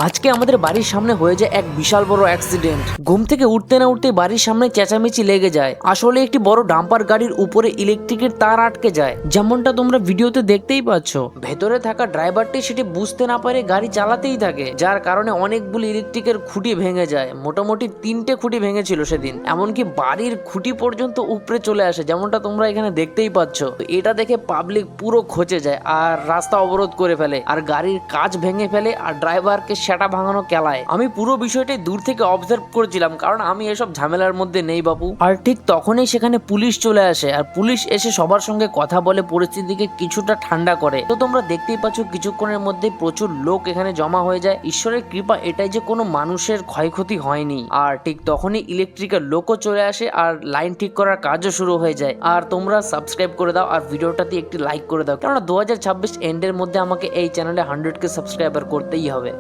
আজকে আমাদের বাড়ির সামনে হয়ে যায় এক বিশাল বড় অ্যাক্সিডেন্ট। ঘুম থেকে উঠতে না উঠতে বাড়ির সামনে চেঁচামেচি লেগে যায়। আসলে একটি বড় ডাম্পার গাড়ির উপরে ইলেকট্রিকের তার আটকে যায়, যেমনটা তোমরা ভিডিওতে দেখতেই পাচ্ছ। ভেতরে থাকা ড্রাইভারটি সেটি বুঝতে না পারে গাড়ি চালাতেই থাকে, যার কারণে অনেকগুলো ইলেকট্রিকের খুঁটি ভেঙে যায়। মোটামুটি 3টে খুঁটি ভেঙেছিল সেদিন, এমনকি বাড়ির খুঁটি পর্যন্ত উপরে চলে আসে, যেমনটা তোমরা এখানে দেখতেই পাচ্ছ। এটা দেখে পাবলিক পুরো খচে যায় আর রাস্তা অবরোধ করে ফেলে আর গাড়ির কাঁচ ভেঙে ফেলে আর ড্রাইভারকে সেটা ভাঙানো কেলায়। আমি পুরো বিষয়টাই দূর থেকে অবজার্ভ করেছিলাম, কারণ আমি এসব ঝামেলার মধ্যে নেই বাপু। আর ঠিক তখনই সেখানে পুলিশ চলে আসে আর পুলিশ এসে সবার সঙ্গে কথা বলে পরিস্থিতিকে কিছুটা ঠান্ডা করে। তো তোমরা দেখতেই পাচ্ছ কিছুক্ষণের মধ্যে প্রচুর লোক এখানে জমা হয়ে যায়। ঈশ্বরের কৃপা এটাই যে কোনো মানুষের ক্ষয়ক্ষতি হয়নি। আর ঠিক তখনই ইলেকট্রিকের লোকও চলে আসে আর লাইন ঠিক করার কাজও শুরু হয়ে যায়। আর তোমরা সাবস্ক্রাইব করে দাও আর ভিডিওটাতে একটি লাইক করে দাও, কারণ 2026 এন্ডের মধ্যে আমাকে এই চ্যানেলে 100K সাবস্ক্রাইবার করতেই হবে।